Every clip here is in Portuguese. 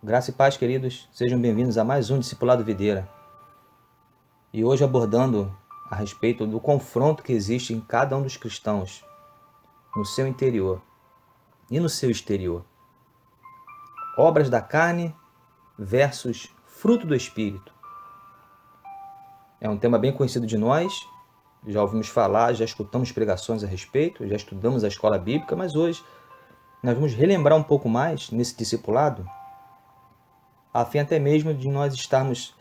Graça e paz, queridos. Sejam bem-vindos a mais um Discipulado Videira. E hoje abordando a respeito do confronto que existe em cada um dos cristãos, no seu interior e no seu exterior. Obras da carne versus fruto do Espírito. É um tema bem conhecido de nós, já ouvimos falar, já escutamos pregações a respeito, já estudamos a escola bíblica, mas hoje nós vamos relembrar um pouco mais nesse discipulado, a fim até mesmo de nós estarmos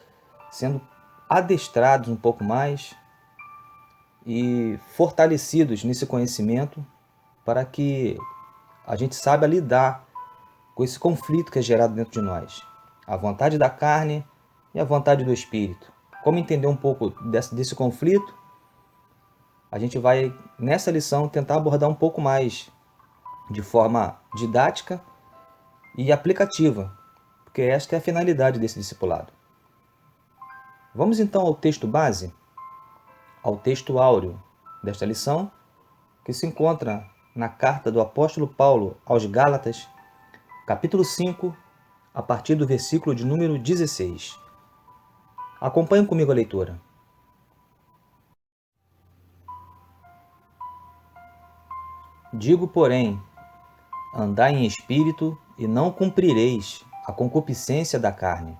sendo adestrados um pouco mais e fortalecidos nesse conhecimento para que a gente saiba lidar com esse conflito que é gerado dentro de nós. A vontade da carne e a vontade do Espírito. Como entender um pouco desse conflito? A gente vai, nessa lição, tentar abordar um pouco mais de forma didática e aplicativa, porque esta é a finalidade desse discipulado. Vamos então ao texto base, ao texto áureo desta lição, que se encontra na carta do apóstolo Paulo aos Gálatas, capítulo 5, a partir do versículo de número 16. Acompanhem comigo a leitura. Digo, porém, andai em espírito e não cumprireis a concupiscência da carne.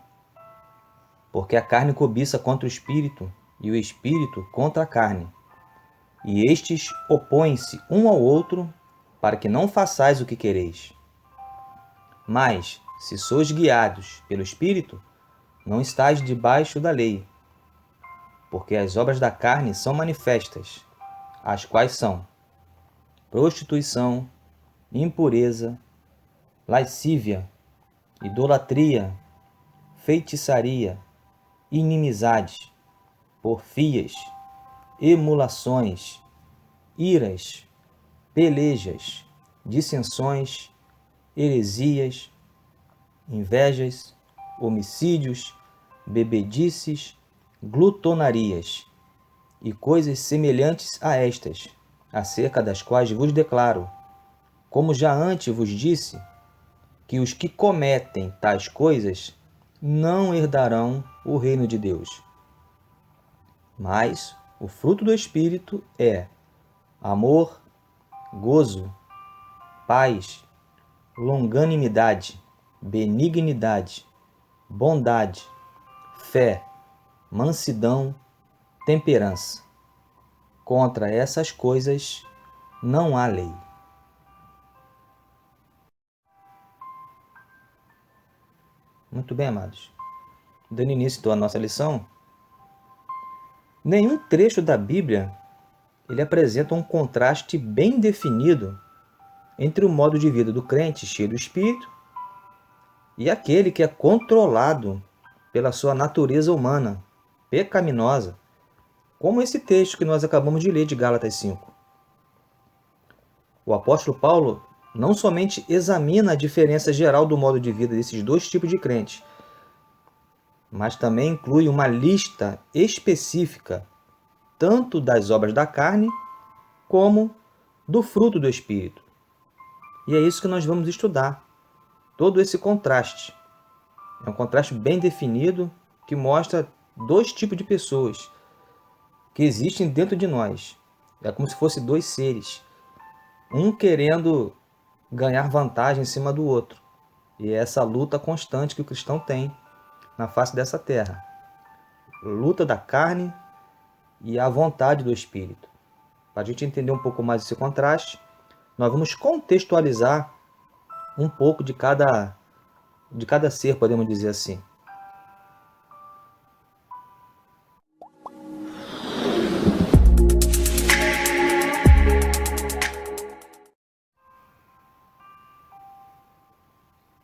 Porque a carne cobiça contra o espírito e o espírito contra a carne. E estes opõem-se um ao outro para que não façais o que quereis. Mas, se sois guiados pelo Espírito, não estáis debaixo da lei. Porque as obras da carne são manifestas, as quais são prostituição, impureza, lascívia, idolatria, feitiçaria, inimizade, porfias, emulações, iras, pelejas, dissensões, heresias, invejas, homicídios, bebedices, glutonarias e coisas semelhantes a estas, acerca das quais vos declaro, como já antes vos disse, que os que cometem tais coisas não herdarão o reino de Deus. Mas o fruto do Espírito é amor, gozo, paz, longanimidade, benignidade, bondade, fé, mansidão, temperança. Contra essas coisas não há lei. Muito bem, amados. Dando início então à nossa lição, nenhum trecho da Bíblia ele apresenta um contraste bem definido entre o modo de vida do crente cheio do Espírito e aquele que é controlado pela sua natureza humana, pecaminosa, como esse texto que nós acabamos de ler de Gálatas 5. O apóstolo Paulo não somente examina a diferença geral do modo de vida desses dois tipos de crentes, mas também inclui uma lista específica tanto das obras da carne como do fruto do Espírito. E é isso que nós vamos estudar, todo esse contraste. É um contraste bem definido que mostra dois tipos de pessoas que existem dentro de nós. É como se fossem dois seres, um querendo ganhar vantagem em cima do outro. E é essa luta constante que o cristão tem na face dessa terra. Luta da carne e a vontade do Espírito. Para a gente entender um pouco mais esse contraste, nós vamos contextualizar um pouco de cada ser, podemos dizer assim.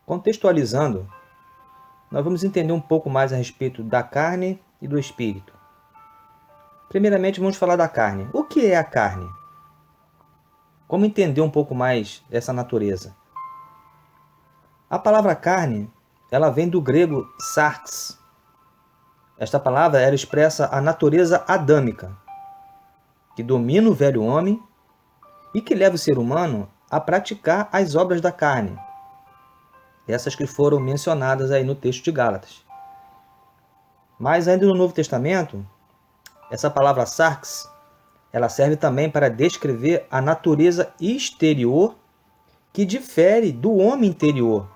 Contextualizando, nós vamos entender um pouco mais a respeito da carne e do espírito. Primeiramente, vamos falar da carne. O que é a carne? Como entender um pouco mais essa natureza? A palavra carne, ela vem do grego sarx. Esta palavra ela expressa a natureza adâmica, que domina o velho homem e que leva o ser humano a praticar as obras da carne. essas que foram mencionadas aí no texto de Gálatas. Mas ainda no Novo Testamento, essa palavra sarx, ela serve também para descrever a natureza exterior que difere do homem interior,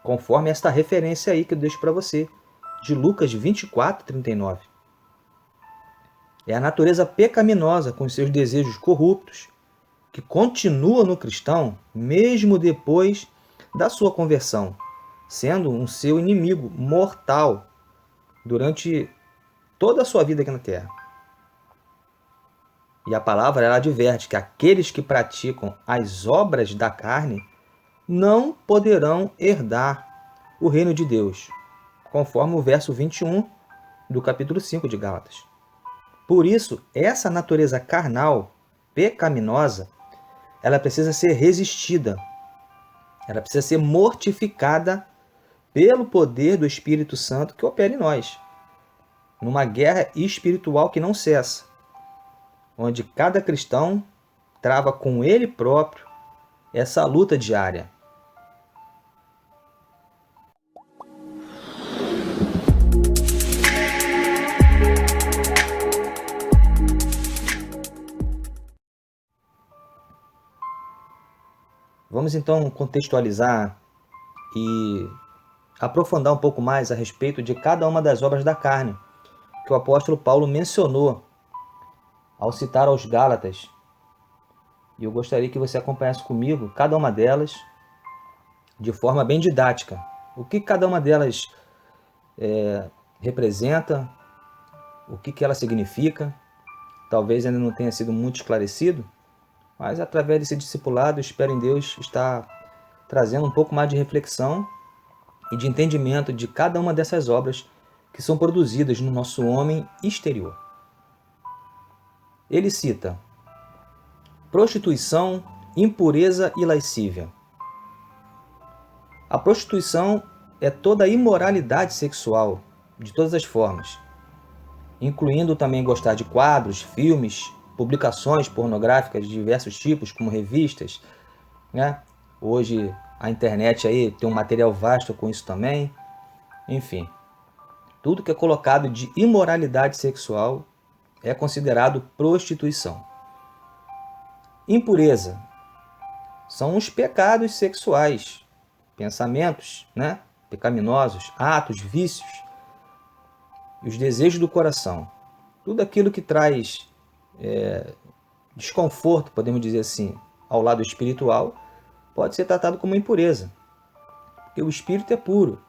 conforme esta referência aí que eu deixo para você, de Lucas 24:39. É a natureza pecaminosa com seus desejos corruptos, que continua no cristão mesmo depois da sua conversão, sendo um seu inimigo mortal durante toda a sua vida aqui na Terra. E a palavra ela adverte que aqueles que praticam as obras da carne não poderão herdar o reino de Deus, conforme o verso 21 do capítulo 5 de Gálatas. Por isso, essa natureza carnal, pecaminosa, ela precisa ser resistida, ela precisa ser mortificada pelo poder do Espírito Santo que opera em nós, numa guerra espiritual que não cessa, onde cada cristão trava com ele próprio essa luta diária. Vamos então contextualizar e aprofundar um pouco mais a respeito de cada uma das obras da carne que o apóstolo Paulo mencionou ao citar aos Gálatas. E eu gostaria que você acompanhasse comigo cada uma delas de forma bem didática. O que cada uma delas representa, o que ela significa. Talvez ainda não tenha sido muito esclarecido, mas através desse discipulado, espero em Deus estar trazendo um pouco mais de reflexão e de entendimento de cada uma dessas obras que são produzidas no nosso homem exterior. Ele cita prostituição, impureza e lascívia. A prostituição é toda a imoralidade sexual, de todas as formas, incluindo também gostar de quadros, filmes, publicações pornográficas de diversos tipos, como revistas, né? Hoje a internet aí tem um material vasto com isso também. Enfim, tudo que é colocado de imoralidade sexual é considerado prostituição. Impureza são os pecados sexuais, pensamentos, né, pecaminosos, atos, vícios e os desejos do coração. Tudo aquilo que traz desconforto, podemos dizer assim, ao lado espiritual, pode ser tratado como impureza, porque o espírito é puro.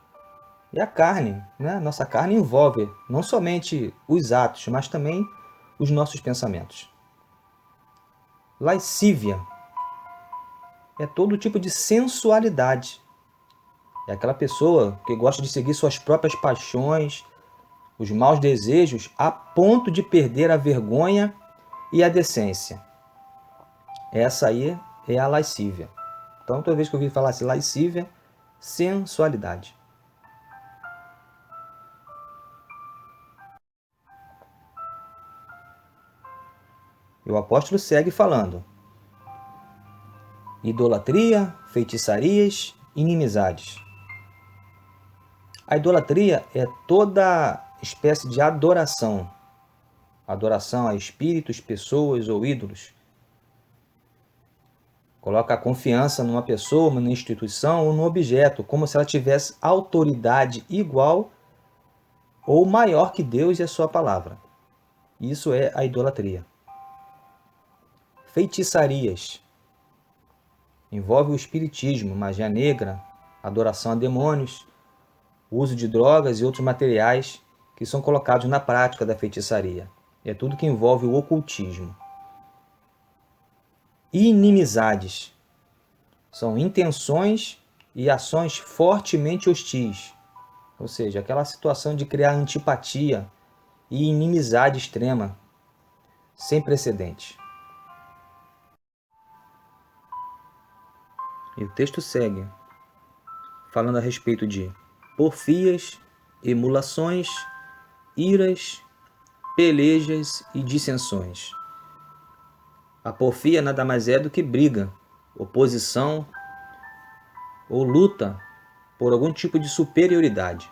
E a carne, né? Nossa carne envolve não somente os atos, mas também os nossos pensamentos. Lascívia é todo tipo de sensualidade. É aquela pessoa que gosta de seguir suas próprias paixões, os maus desejos, a ponto de perder a vergonha e a decência. Essa aí é a lascívia. Então, toda vez que eu ouvi falar assim, lascívia, sensualidade. E o apóstolo segue falando: idolatria, feitiçarias, inimizades. A idolatria é toda espécie de adoração. Adoração a espíritos, pessoas ou ídolos. Coloca a confiança numa pessoa, numa instituição ou num objeto, como se ela tivesse autoridade igual ou maior que Deus e a sua palavra. Isso é a idolatria. Feitiçarias. Envolve o espiritismo, magia negra, adoração a demônios, uso de drogas e outros materiais que são colocados na prática da feitiçaria. É tudo que envolve o ocultismo. Inimizades. São intenções e ações fortemente hostis. Ou seja, aquela situação de criar antipatia e inimizade extrema, sem precedentes. E o texto segue, falando a respeito de porfias, emulações, iras, pelejas e dissensões. A porfia nada mais é do que briga, oposição ou luta por algum tipo de superioridade.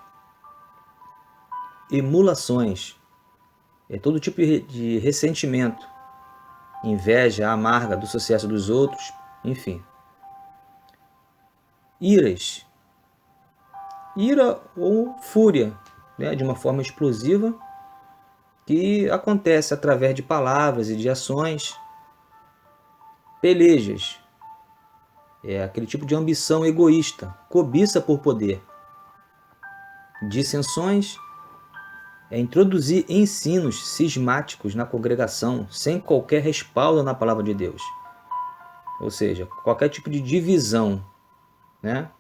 Emulações é todo tipo de ressentimento, inveja amarga do sucesso dos outros, enfim. Iras, ira ou fúria, né, de uma forma explosiva, que acontece através de palavras e de ações. Pelejas, é aquele tipo de ambição egoísta, cobiça por poder. Dissensões é introduzir ensinos cismáticos na congregação sem qualquer respaldo na palavra de Deus. Ou seja, qualquer tipo de divisão, né?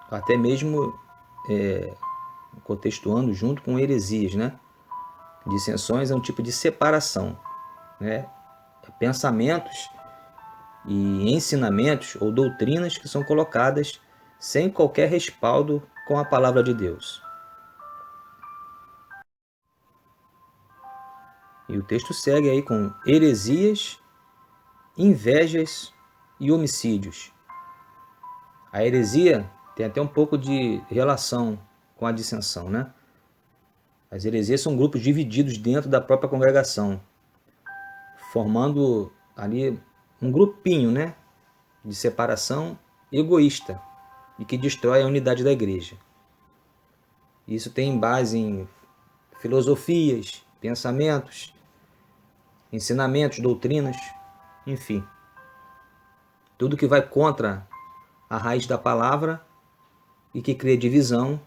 Até mesmo contextuando junto com heresias, né? Dissensões é um tipo de separação, né? Pensamentos e ensinamentos ou doutrinas que são colocadas sem qualquer respaldo com a palavra de Deus. E o texto segue aí com heresias, invejas e homicídios. A heresia tem até um pouco de relação com a dissensão, né? As heresias são grupos divididos dentro da própria congregação, formando ali um grupinho, né, de separação egoísta e que destrói a unidade da igreja. Isso tem base em filosofias, pensamentos, ensinamentos, doutrinas, enfim. Tudo que vai contra a raiz da palavra e que cria divisão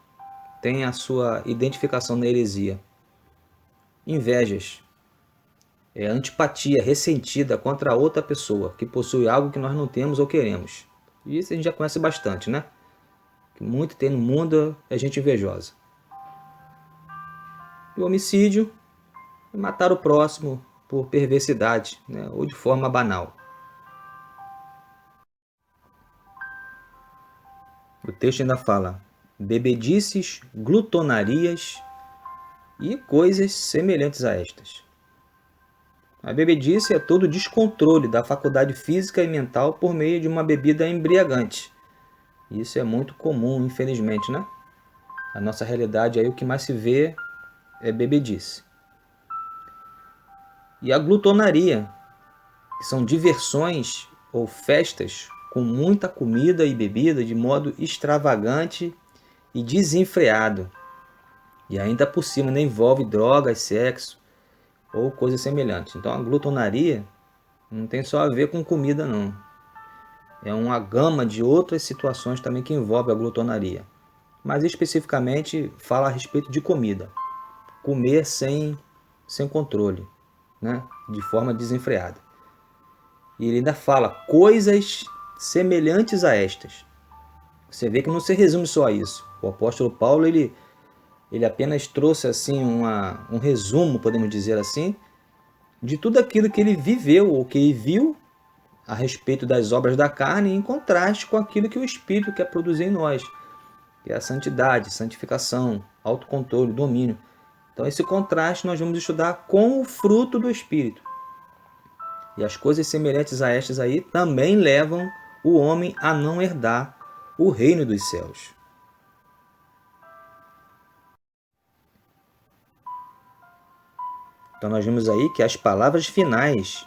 tem a sua identificação na heresia. Invejas é antipatia ressentida contra outra pessoa que possui algo que nós não temos ou queremos. Isso a gente já conhece bastante, né? Que muito tem no mundo é gente invejosa. E o homicídio é matar o próximo por perversidade, né? Ou de forma banal. O texto ainda fala bebedices, glutonarias e coisas semelhantes a estas. A bebedice é todo descontrole da faculdade física e mental por meio de uma bebida embriagante. Isso é muito comum, infelizmente, né? A nossa realidade aí, o que mais se vê é bebedice. E a glutonaria, que são diversões ou festas com muita comida e bebida de modo extravagante e desenfreado. E ainda por cima, né, envolve drogas, sexo ou coisas semelhantes. Então a glutonaria não tem só a ver com comida, não. É uma gama de outras situações também que envolve a glutonaria. Mas especificamente fala a respeito de comida. Comer sem controle, né? De forma desenfreada. E ele ainda fala coisas semelhantes a estas. Você vê que não se resume só a isso. O apóstolo Paulo ele apenas trouxe assim um resumo, podemos dizer assim, de tudo aquilo que ele viveu ou que ele viu a respeito das obras da carne em contraste com aquilo que o Espírito quer produzir em nós, que é a santidade, santificação, autocontrole, domínio. Então esse contraste nós vamos estudar com o fruto do Espírito. E as coisas semelhantes a estas aí também levam o homem a não herdar o reino dos céus. Então nós vimos aí que as palavras finais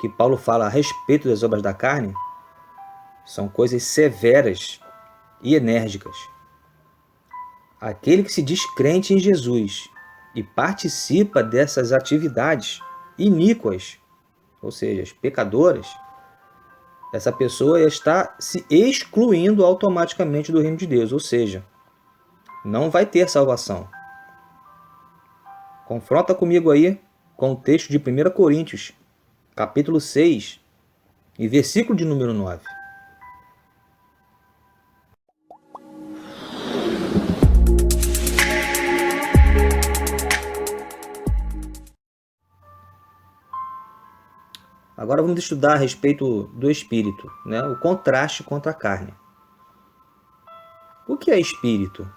que Paulo fala a respeito das obras da carne são coisas severas e enérgicas. Aquele que se diz crente em Jesus e participa dessas atividades iníquas, ou seja, pecadoras, essa pessoa está se excluindo automaticamente do reino de Deus, ou seja, não vai ter salvação. Confronta comigo aí com o texto de 1 Coríntios, capítulo 6 e versículo de número 9. Agora vamos estudar a respeito do espírito, né? O contraste contra a carne. O que é espírito?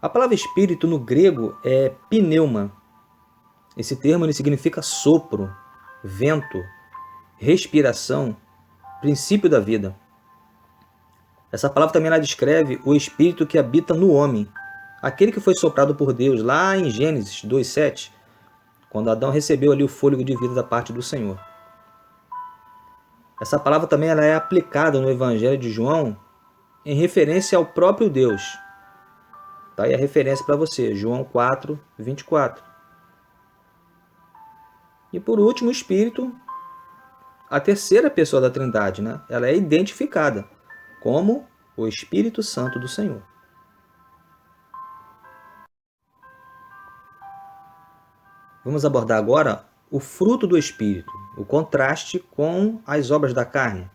A palavra espírito no grego é pneuma. Esse termo ele significa sopro, vento, respiração, princípio da vida. Essa palavra também ela descreve o espírito que habita no homem, aquele que foi soprado por Deus lá em Gênesis 2:7, quando Adão recebeu ali o fôlego de vida da parte do Senhor. Essa palavra também ela é aplicada no Evangelho de João em referência ao próprio Deus. Tá aí a referência para você, João 4:24. E por último, o Espírito, a terceira pessoa da Trindade, né? Ela é identificada como o Espírito Santo do Senhor. Vamos abordar agora o fruto do Espírito, o contraste com as obras da carne.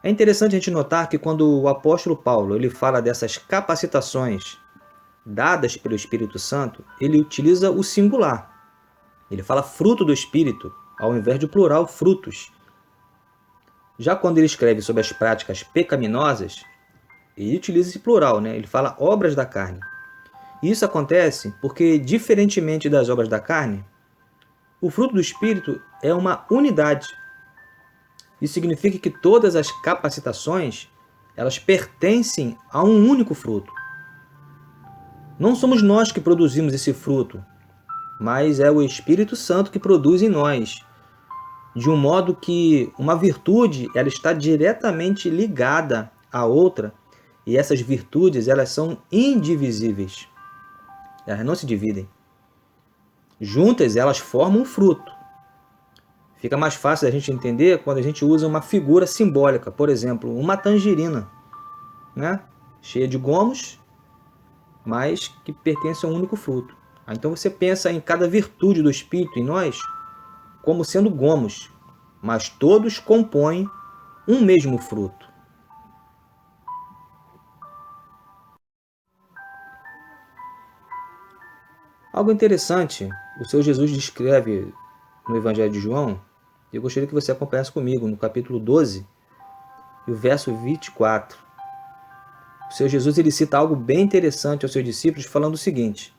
É interessante a gente notar que quando o apóstolo Paulo ele fala dessas capacitações dadas pelo Espírito Santo, ele utiliza o singular. Ele fala fruto do Espírito, ao invés de plural, frutos. Já quando ele escreve sobre as práticas pecaminosas, ele utiliza esse plural, né? Ele fala obras da carne. E isso acontece porque, diferentemente das obras da carne, o fruto do Espírito é uma unidade. Isso significa que todas as capacitações, elas pertencem a um único fruto. Não somos nós que produzimos esse fruto, mas é o Espírito Santo que produz em nós, de um modo que uma virtude ela está diretamente ligada à outra, e essas virtudes elas são indivisíveis. Elas não se dividem. Juntas elas formam um fruto. Fica mais fácil a gente entender quando a gente usa uma figura simbólica, por exemplo, uma tangerina, né? Cheia de gomos, mas que pertence a um único fruto. Então você pensa em cada virtude do Espírito em nós como sendo gomos, mas todos compõem um mesmo fruto. Algo interessante, o Senhor Jesus descreve no Evangelho de João, e eu gostaria que você acompanhasse comigo no capítulo 12 e o verso 24. O Senhor Jesus ele cita algo bem interessante aos seus discípulos, falando o seguinte.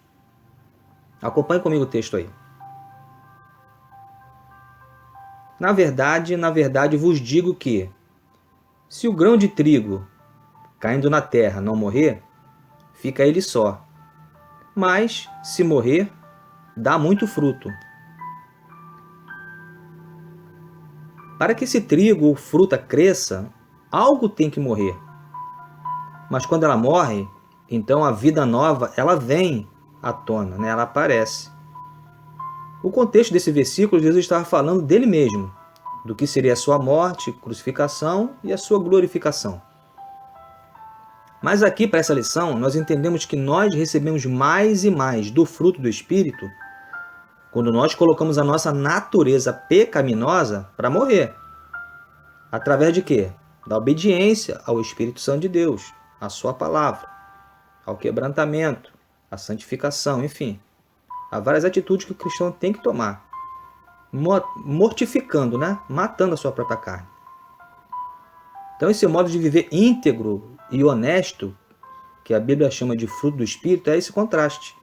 Acompanhe comigo o texto aí. Na verdade vos digo que, se o grão de trigo caindo na terra não morrer, fica ele só. Mas, se morrer, dá muito fruto. Para que esse trigo ou fruta cresça, algo tem que morrer. Mas quando ela morre, então a vida nova ela vem à tona, né? Ela aparece. O contexto desse versículo, Jesus estava falando dele mesmo, do que seria a sua morte, crucificação e a sua glorificação. Mas aqui, para essa lição, nós entendemos que nós recebemos mais e mais do fruto do Espírito quando nós colocamos a nossa natureza pecaminosa para morrer. Através de quê? Da obediência ao Espírito Santo de Deus, à sua palavra, ao quebrantamento, à santificação, enfim. Há várias atitudes que o cristão tem que tomar, mortificando, né? Matando a sua própria carne. Então esse modo de viver íntegro e honesto, que a Bíblia chama de fruto do Espírito, é esse contraste.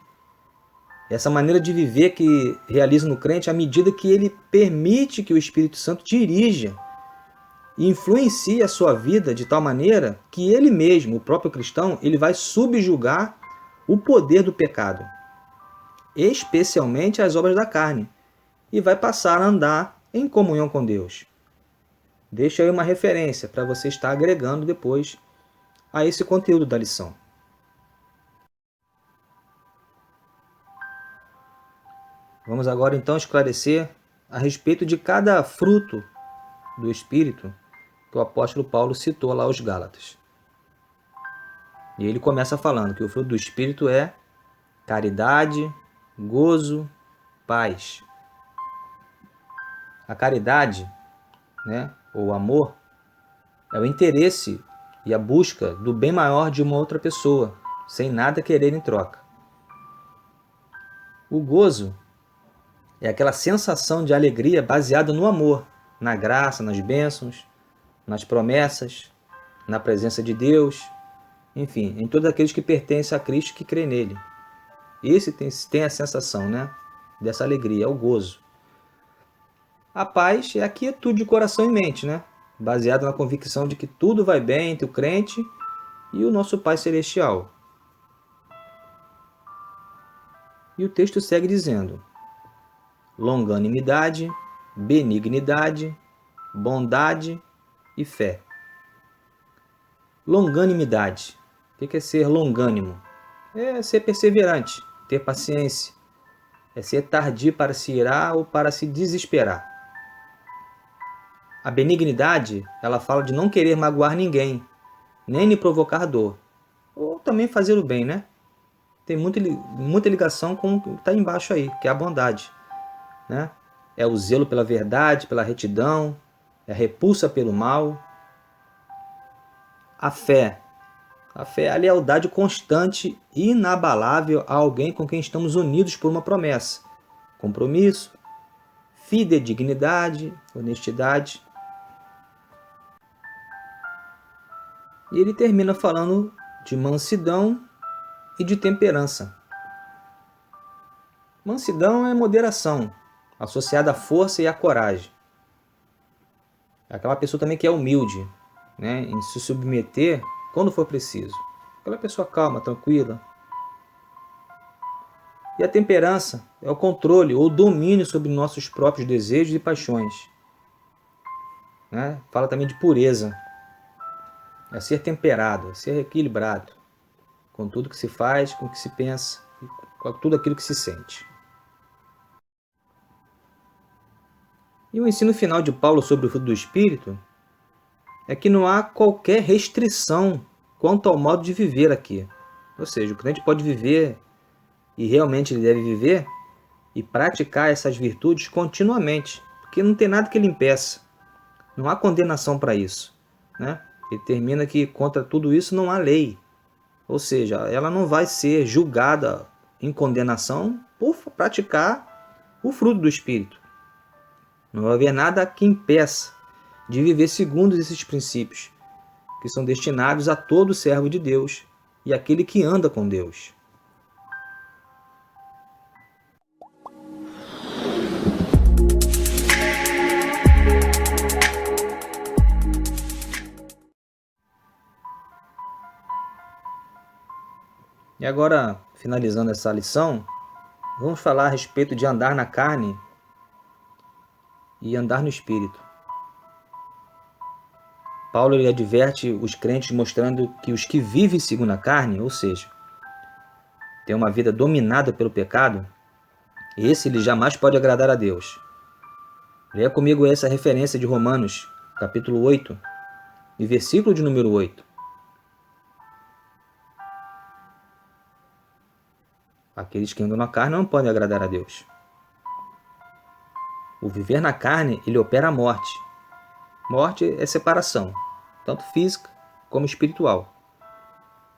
Essa maneira de viver que realiza no crente à medida que ele permite que o Espírito Santo dirija e influencie a sua vida de tal maneira que ele mesmo, o próprio cristão, ele vai subjugar o poder do pecado, especialmente as obras da carne, e vai passar a andar em comunhão com Deus. Deixa aí uma referência para você estar agregando depois a esse conteúdo da lição. Vamos agora então esclarecer a respeito de cada fruto do Espírito que o apóstolo Paulo citou lá aos Gálatas. E ele começa falando que o fruto do Espírito é caridade, gozo, paz. A caridade, né, ou o amor, é o interesse e a busca do bem maior de uma outra pessoa, sem nada querer em troca. O gozo é aquela sensação de alegria baseada no amor, na graça, nas bênçãos, nas promessas, na presença de Deus, enfim, em todos aqueles que pertencem a Cristo e que crê nele. Esse tem a sensação, né, dessa alegria, é o gozo. A paz é a quietude de coração e mente, né? baseado na convicção de que tudo vai bem entre o crente e o nosso Pai Celestial. E o texto segue dizendo: longanimidade, benignidade, bondade e fé. Longanimidade. O que é ser longânimo? É ser perseverante, ter paciência. É ser tardio para se irar ou para se desesperar. A benignidade, ela fala de não querer magoar ninguém, nem lhe provocar dor. Ou também fazer o bem, né? Tem muita ligação com o que está embaixo aí, que é a bondade, né? É o zelo pela verdade, pela retidão, é a repulsa pelo mal. A fé. A fé é a lealdade constante e inabalável a alguém com quem estamos unidos por uma promessa. Compromisso, fidedignidade, honestidade. E ele termina falando de mansidão e de temperança. Mansidão é moderação, associada à força e à coragem. É aquela pessoa também que é humilde, né, em se submeter quando for preciso. Aquela pessoa calma, tranquila. E a temperança é o controle ou domínio sobre nossos próprios desejos e paixões. Né? Fala também de pureza. É ser temperado, é ser equilibrado com tudo que se faz, com o que se pensa, com tudo aquilo que se sente. E o ensino final de Paulo sobre o fruto do Espírito é que não há qualquer restrição quanto ao modo de viver aqui. Ou seja, o crente pode viver, e realmente ele deve viver, e praticar essas virtudes continuamente, porque não tem nada que ele impeça. Não há condenação para isso. Né? Ele termina que contra tudo isso não há lei. Ou seja, ela não vai ser julgada em condenação por praticar o fruto do Espírito. Não vai haver nada que impeça de viver segundo esses princípios, que são destinados a todo servo de Deus e aquele que anda com Deus. E agora, finalizando essa lição, vamos falar a respeito de andar na carne e andar no Espírito. Paulo ele adverte os crentes mostrando que os que vivem segundo a carne, ou seja, têm uma vida dominada pelo pecado, esse ele jamais pode agradar a Deus. Leia comigo essa referência de Romanos, capítulo 8, e versículo de número 8. Aqueles que andam na carne não podem agradar a Deus. O viver na carne, ele opera a morte. Morte é separação, tanto física como espiritual.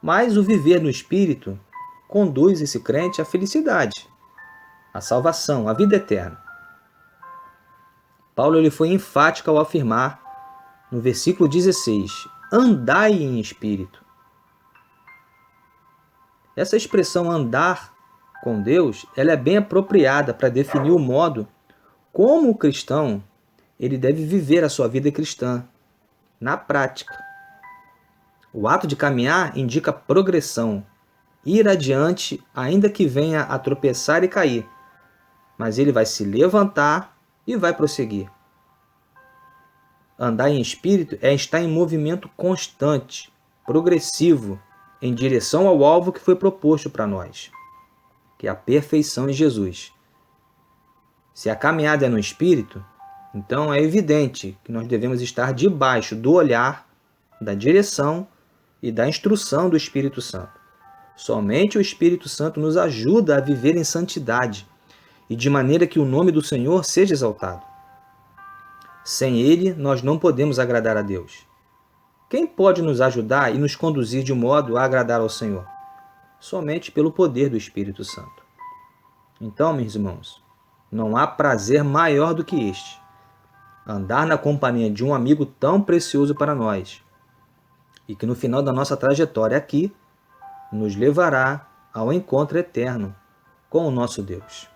Mas o viver no Espírito conduz esse crente à felicidade, à salvação, à vida eterna. Paulo ele foi enfático ao afirmar, no versículo 16, andai em espírito. Essa expressão andar com Deus, ela é bem apropriada para definir o modo como o cristão ele deve viver a sua vida cristã, na prática. O ato de caminhar indica progressão, ir adiante, ainda que venha a tropeçar e cair, mas ele vai se levantar e vai prosseguir. Andar em espírito é estar em movimento constante, progressivo, em direção ao alvo que foi proposto para nós, que é a perfeição em Jesus. Se a caminhada é no Espírito, então é evidente que nós devemos estar debaixo do olhar, da direção e da instrução do Espírito Santo. Somente o Espírito Santo nos ajuda a viver em santidade e de maneira que o nome do Senhor seja exaltado. Sem Ele, nós não podemos agradar a Deus. Quem pode nos ajudar e nos conduzir de modo a agradar ao Senhor? Somente pelo poder do Espírito Santo. Então, meus irmãos, não há prazer maior do que este: andar na companhia de um amigo tão precioso para nós e que no final da nossa trajetória aqui nos levará ao encontro eterno com o nosso Deus.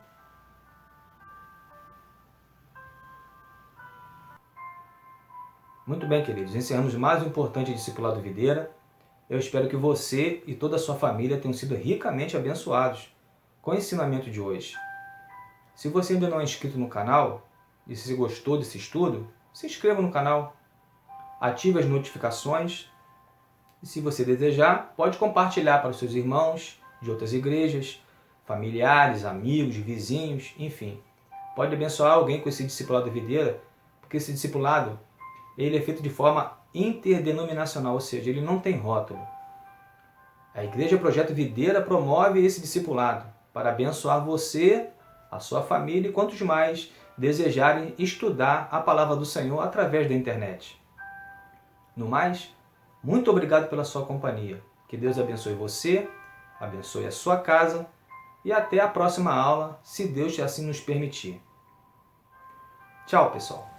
Muito bem, queridos. Encerramos mais um importante Discipulado Videira. Eu espero que você e toda a sua família tenham sido ricamente abençoados com o ensinamento de hoje. Se você ainda não é inscrito no canal e se gostou desse estudo, se inscreva no canal, ative as notificações e, se você desejar, pode compartilhar para os seus irmãos de outras igrejas, familiares, amigos, vizinhos, enfim. Pode abençoar alguém com esse Discipulado Videira, porque esse discipulado ele é feito de forma interdenominacional, ou seja, ele não tem rótulo. A Igreja Projeto Videira promove esse discipulado para abençoar você, a sua família e quantos mais desejarem estudar a palavra do Senhor através da internet. No mais, muito obrigado pela sua companhia. Que Deus abençoe você, abençoe a sua casa e até a próxima aula, se Deus assim nos permitir. Tchau, pessoal!